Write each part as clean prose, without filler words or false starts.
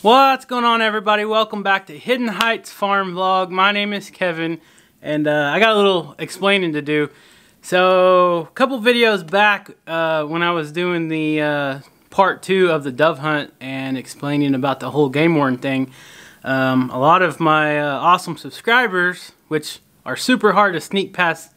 What's going on, everybody? Welcome back to Hiddenhightsfarm vlog. My name is Kevin, and I got a little explaining to do. So a couple videos back when I was doing the part 2 of the dove hunt and explaining about the whole game warden thing, a lot of my awesome subscribers, which are super hard to sneak past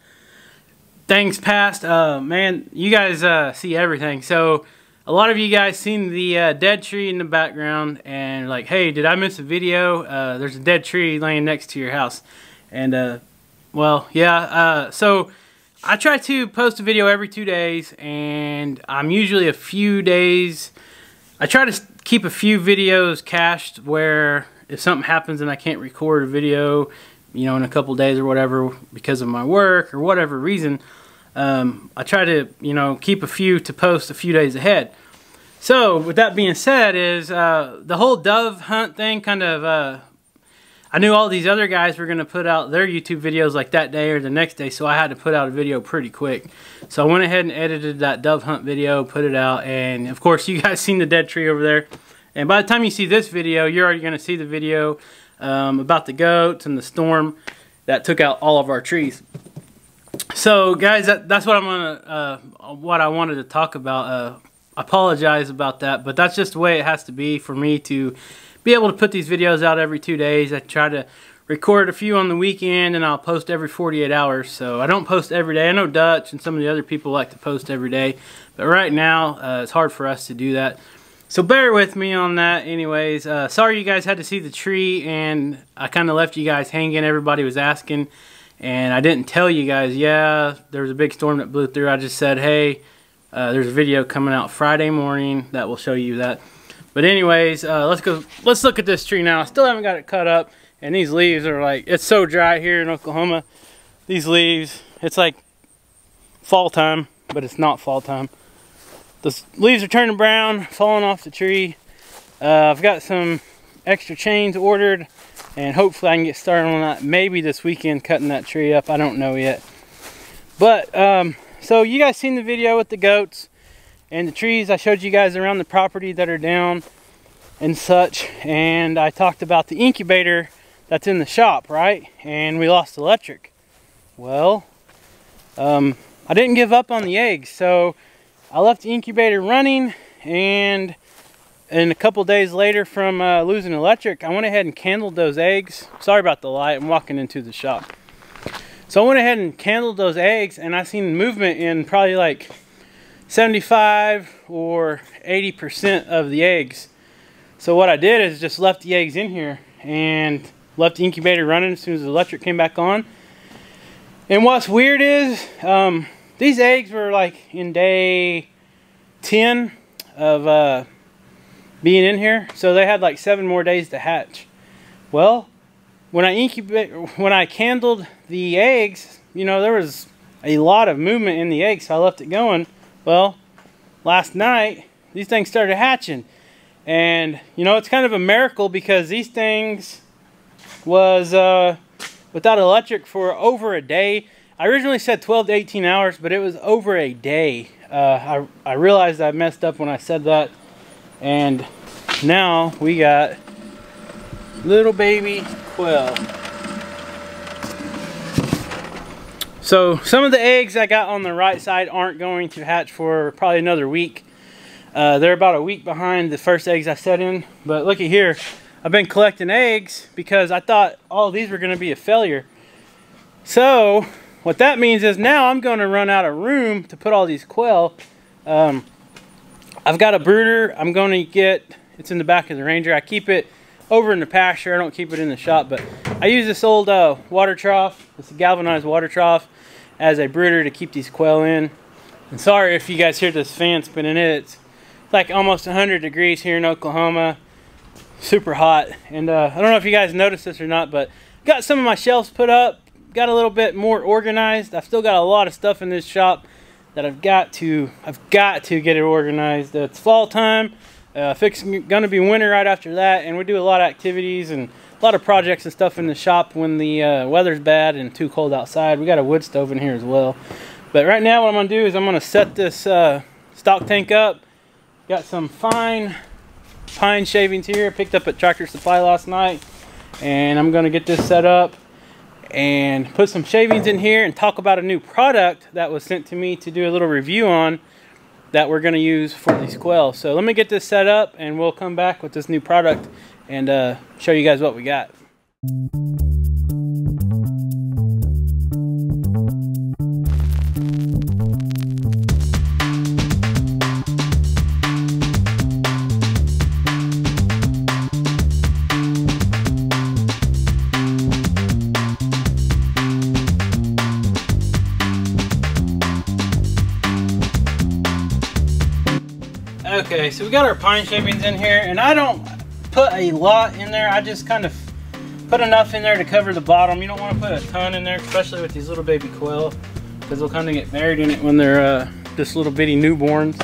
things past, man, you guys see everything. So a lot of you guys seen the dead tree in the background and like, hey, did I miss a video? There's a dead tree laying next to your house. And well, yeah, so I try to post a video every 2 days, and I'm usually a few days. I try to keep a few videos cached where if something happens and I can't record a video, you know, in a couple days or whatever because of my work or whatever reason, I try to, you know, keep a few to post a few days ahead. So with that being said, is the whole dove hunt thing kind of, I knew all these other guys were going to put out their YouTube videos like that day or the next day, so I had to put out a video pretty quick. So I went ahead and edited that dove hunt video, put it out, and of course you guys seen the dead tree over there. And by the time you see this video, you're already going to see the video about the goats and the storm that took out all of our trees. So guys, that's what I wanted to talk about. I apologize about that, but that's just the way it has to be for me to be able to put these videos out every 2 days. I try to record a few on the weekend, and I'll post every 48 hours. So I don't post every day. I know Dutch and some of the other people like to post every day, but right now it's hard for us to do that. So bear with me on that. Anyways, sorry you guys had to see the tree, and I kind of left you guys hanging. Everybody was asking, and I didn't tell you guys, yeah, there was a big storm that blew through. I just said, hey, there's a video coming out Friday morning that will show you that. But anyways, let's look at this tree now. I still haven't got it cut up, and these leaves are like, it's so dry here in Oklahoma. These leaves, it's like fall time, but it's not fall time. The leaves are turning brown, falling off the tree. I've got some extra chains ordered, and hopefully I can get started on that maybe this weekend, cutting that tree up. I don't know yet. But so you guys seen the video with the goats and the trees. I showed you guys around the property that are down and such, and I talked about the incubator that's in the shop, right? And we lost electric. Well, I didn't give up on the eggs, so I left the incubator running, and a couple days later from losing electric, I went ahead and candled those eggs. Sorry about the light, I'm walking into the shop. So I went ahead and candled those eggs, and I seen movement in probably like 75 or 80% of the eggs. So what I did is just left the eggs in here and left the incubator running as soon as the electric came back on. And what's weird is these eggs were like in day 10 of being in here, so they had like 7 more days to hatch. Well, when I candled the eggs, you know, there was a lot of movement in the eggs, so I left it going. Well, last night these things started hatching, and you know, it's kind of a miracle because these things was without electric for over a day. I originally said 12 to 18 hours, but it was over a day. I realized I messed up when I said that, and now we got little baby Quail. So some of the eggs I got on the right side aren't going to hatch for probably another week. They're about a week behind the first eggs I set in. But look at here, I've been collecting eggs because I thought all these were going to be a failure. So what that means is now I'm going to run out of room to put all these quail. I've got a brooder. I'm going to get, it's in the back of the Ranger. I keep it over in the pasture. I don't keep it in the shop, but I use this old water trough. It's a galvanized water trough as a brooder to keep these quail in. And sorry if you guys hear this fan spinning. It's like almost 100 degrees here in Oklahoma. Super hot. And I don't know if you guys noticed this or not, but got some of my shelves put up. Got a little bit more organized. I've still got a lot of stuff in this shop that I've got to get it organized. It's fall time. Gonna be winter right after that, and we do a lot of activities and a lot of projects and stuff in the shop when the weather's bad and too cold outside. We got a wood stove in here as well. But right now what I'm gonna do is I'm gonna set this stock tank up. Got some fine pine shavings here. I picked up at Tractor Supply last night, and I'm going to get this set up and put some shavings in here and talk about a new product that was sent to me to do a little review on that we're going to use for these quail. So let me get this set up and we'll come back with this new product and show you guys what we got. Okay, so we got our pine shavings in here, and I don't put a lot in there. I just kind of put enough in there to cover the bottom. You don't want to put a ton in there, especially with these little baby quail, because they'll kind of get buried in it when they're just little bitty newborns.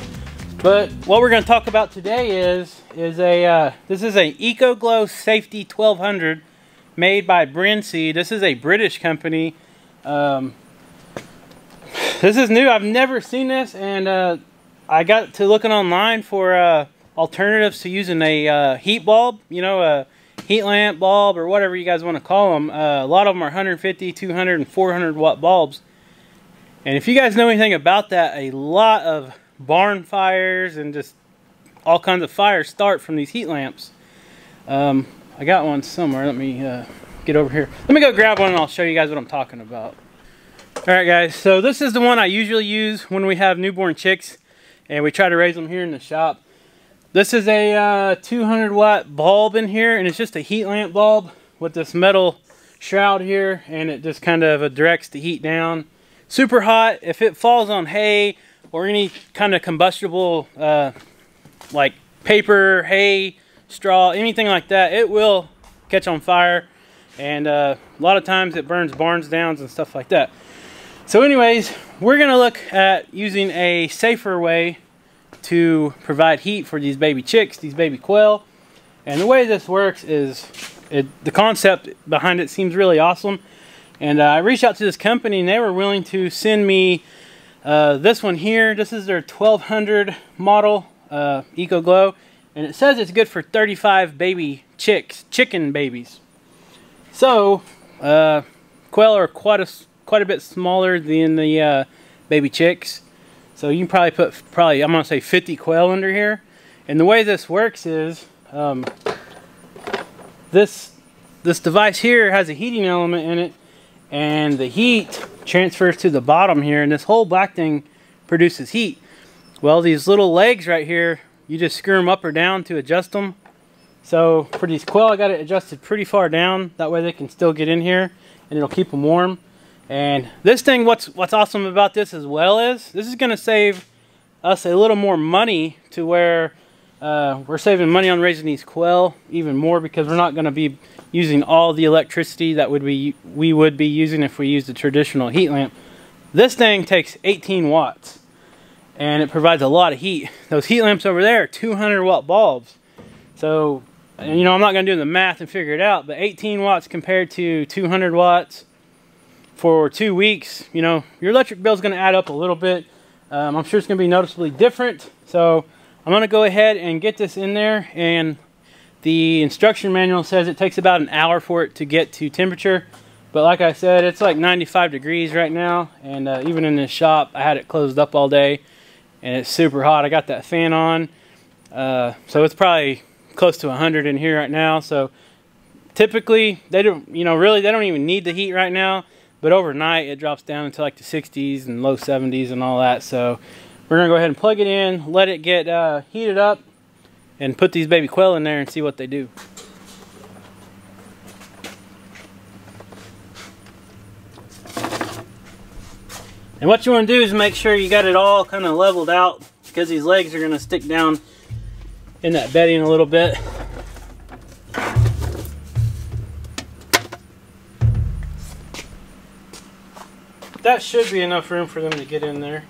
But what we're going to talk about today is this is a EcoGlow Safety 1200 made by Brinsea. This is a British company. This is new. I've never seen this, and I got to looking online for alternatives to using a heat bulb, you know, a heat lamp bulb or whatever you guys want to call them. A lot of them are 150, 200, and 400 watt bulbs. And if you guys know anything about that, a lot of barn fires and just all kinds of fires start from these heat lamps. I got one somewhere. Let me get over here. Let me go grab one and I'll show you guys what I'm talking about. Alright guys, so this is the one I usually use when we have newborn chicks and we try to raise them here in the shop. This is a 200 watt bulb in here, and it's just a heat lamp bulb with this metal shroud here, and it just kind of directs the heat down. Super hot. If it falls on hay or any kind of combustible like paper, hay, straw, anything like that, it will catch on fire, and a lot of times it burns barns down and stuff like that. So anyways, we're going to look at using a safer way to provide heat for these baby chicks, these baby quail. And the way this works is, the concept behind it seems really awesome. And I reached out to this company and they were willing to send me this one here. This is their 1200 model, EcoGlow. And it says it's good for 35 baby chicken babies. So, quail are quite a bit smaller than the baby chicks, so you can probably put I'm gonna say 50 quail under here. And the way this works is this device here has a heating element in it, and the heat transfers to the bottom here, and this whole black thing produces heat. Well, these little legs right here, you just screw them up or down to adjust them. So for these quail, I got it adjusted pretty far down, that way they can still get in here and it'll keep them warm. And this thing, what's awesome about this as well is, this is going to save us a little more money, to where we're saving money on raising these quail even more, because we're not going to be using all the electricity that we would be using if we used a traditional heat lamp. This thing takes 18 watts and it provides a lot of heat. Those heat lamps over there are 200 watt bulbs. So, you know, I'm not going to do the math and figure it out, but 18 watts compared to 200 watts for 2 weeks, you know, your electric bill is going to add up a little bit. I'm sure it's going to be noticeably different. So I'm going to go ahead and get this in there, and the instruction manual says it takes about an hour for it to get to temperature. But like I said, it's like 95 degrees right now, and even in this shop, I had it closed up all day, and it's super hot. I got that fan on, so it's probably close to 100 in here right now. So typically, they don't, you know, really, they don't even need the heat right now. But overnight, it drops down into like the 60s and low 70s and all that. So we're going to go ahead and plug it in, let it get heated up, and put these baby quail in there and see what they do. And what you want to do is make sure you got it all kind of leveled out, because these legs are going to stick down in that bedding a little bit. That should be enough room for them to get in there.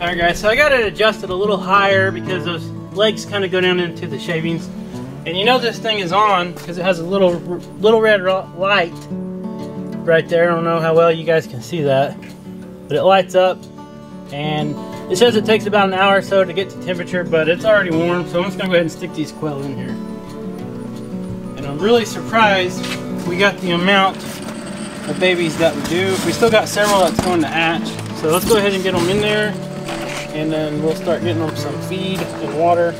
Alright guys, so I got it adjusted a little higher because those legs kind of go down into the shavings. And you know this thing is on because it has a little red light right there. I don't know how well you guys can see that, but it lights up, and it says it takes about an hour or so to get to temperature, but it's already warm, so I'm just gonna go ahead and stick these quail in here. And I'm really surprised we got the amount of babies that we do. We still got several that's going to hatch, so let's go ahead and get them in there, and then we'll start getting them some feed and water.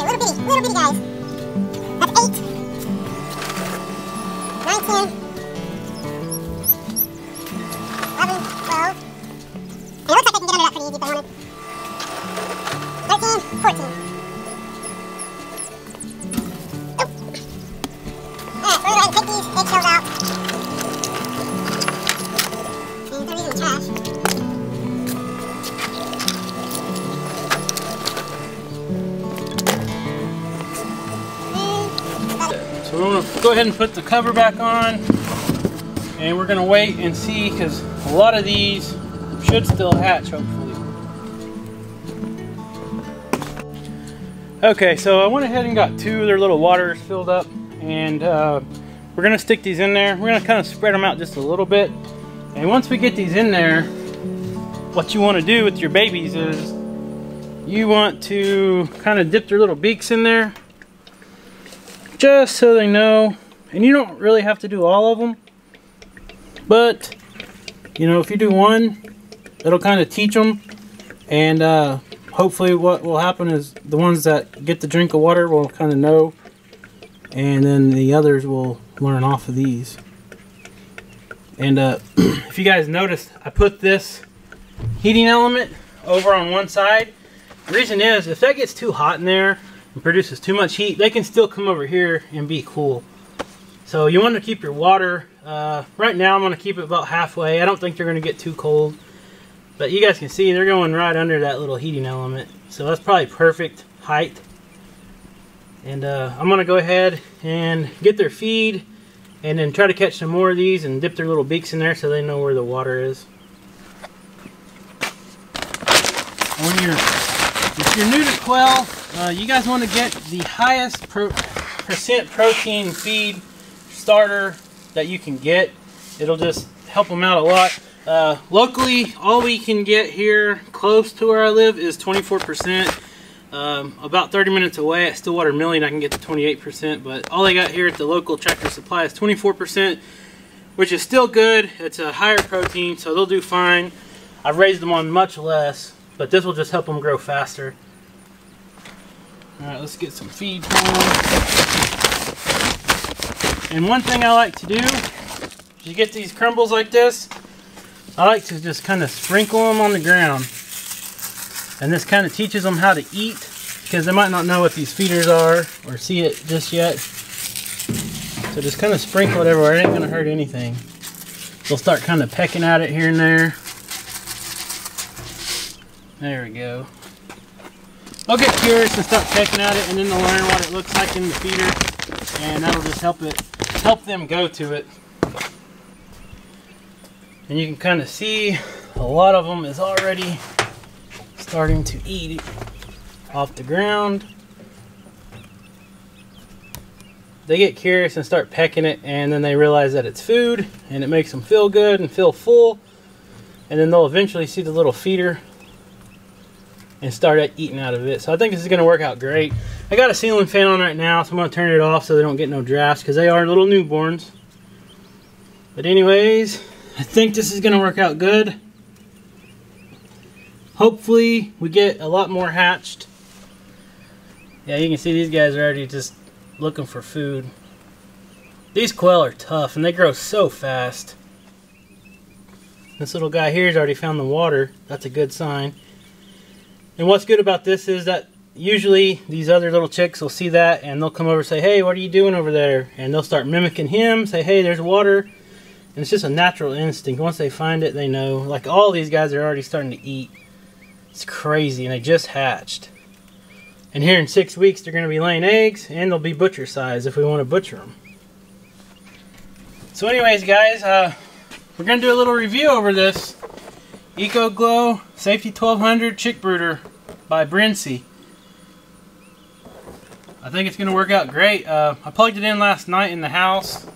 Little bitty guys. That's 8, 9, 10, 11, 12. It looks like I can get under that pretty easy if I wanted. 13, 14. Oh. Alright, so we're going to take these eggshells out. And throw these in the trash. So we're going to go ahead and put the cover back on, and we're going to wait and see, because a lot of these should still hatch, hopefully. Okay, so I went ahead and got 2 of their little waters filled up, and we're going to stick these in there. We're going to kind of spread them out just a little bit, and once we get these in there, what you want to do with your babies is you want to kind of dip their little beaks in there, just so they know. And you don't really have to do all of them, but you know, if you do one, it'll kind of teach them, and hopefully what will happen is the ones that get the drink of water will kind of know, and then the others will learn off of these. And if you guys noticed, I put this heating element over on one side. The reason is, if that gets too hot in there and produces too much heat, they can still come over here and be cool. So you want to keep your water, right now I'm going to keep it about halfway. I don't think they're going to get too cold, but you guys can see they're going right under that little heating element, so that's probably perfect height. And I'm going to go ahead and get their feed, and then try to catch some more of these and dip their little beaks in there so they know where the water is. If you're new to quail, you guys want to get the highest percent protein feed starter that you can get. It'll just help them out a lot. Locally, all we can get here close to where I live is 24%. About 30 minutes away at Stillwater Milling I can get to 28%, but all I got here at the local Tractor Supply is 24%, which is still good. It's a higher protein, so they'll do fine. I've raised them on much less, but this will just help them grow faster. Alright, let's get some feed for them. And one thing I like to do, if you get these crumbles like this, I like to just kind of sprinkle them on the ground. And this kind of teaches them how to eat, because they might not know what these feeders are or see it just yet. So just kind of sprinkle it everywhere. It ain't going to hurt anything. They'll start kind of pecking at it here and there. There we go. They'll get curious and start pecking at it, and then they'll learn what it looks like in the feeder, and that'll just help them go to it. And you can kind of see a lot of them is already starting to eat off the ground. They get curious and start pecking it, and then they realize that it's food, and it makes them feel good and feel full, and then they'll eventually see the little feeder and start eating out of it. So I think this is going to work out great. I got a ceiling fan on right now, so I'm going to turn it off so they don't get no drafts, because they are little newborns. But anyways, I think this is going to work out good. Hopefully we get a lot more hatched. Yeah, you can see these guys are already just looking for food. These quail are tough, and they grow so fast. This little guy here has already found the water. That's a good sign. And what's good about this is that usually these other little chicks will see that, and they'll come over and say, "Hey, what are you doing over there?" And they'll start mimicking him, say, "Hey, there's water." And it's just a natural instinct. Once they find it, they know. Like all these guys are already starting to eat. It's crazy, and they just hatched. And here in 6 weeks, they're going to be laying eggs, and they'll be butcher size if we want to butcher them. So anyways, guys, we're going to do a little review over this EcoGlow Safety 1200 Chick Brooder by Brinsea. I think it's going to work out great. I plugged it in last night in the house.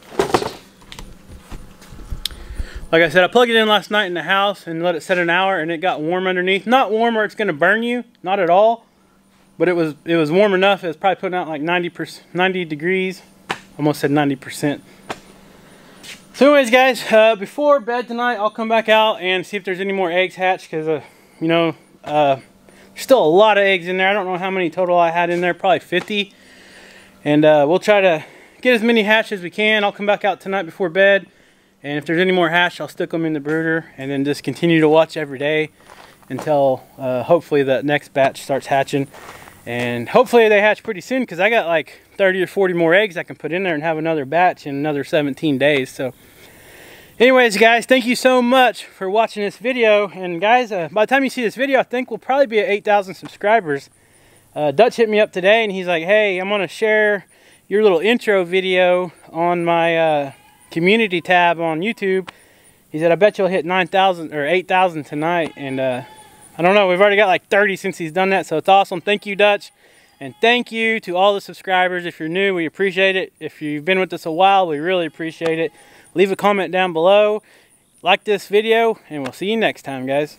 Like I said, I plugged it in last night in the house and let it set an hour, and it got warm underneath. Not warm where it's going to burn you, not at all. But it was warm enough. It was probably putting out like 90 degrees. Almost said 90%. So anyways, guys, before bed tonight, I'll come back out and see if there's any more eggs hatched. Because, you know, there's still a lot of eggs in there. I don't know how many total I had in there. Probably 50. And we'll try to get as many hatched as we can. I'll come back out tonight before bed. And if there's any more hatched, I'll stick them in the brooder. And then just continue to watch every day until hopefully the next batch starts hatching. And hopefully they hatch pretty soon, because I got like 30 or 40 more eggs I can put in there and have another batch in another 17 days. So anyways, guys, thank you so much for watching this video. And guys, by the time you see this video, I think we'll probably be at 8,000 subscribers. Dutch hit me up today and he's like, hey, I'm going to share your little intro video on my community tab on YouTube. He said, I bet you'll hit 9,000 or 8,000 tonight. And I don't know, we've already got like 30 since he's done that, so it's awesome. Thank you, Dutch. And thank you to all the subscribers. If you're new, we appreciate it. If you've been with us a while, we really appreciate it. Leave a comment down below. Like this video, and we'll see you next time, guys.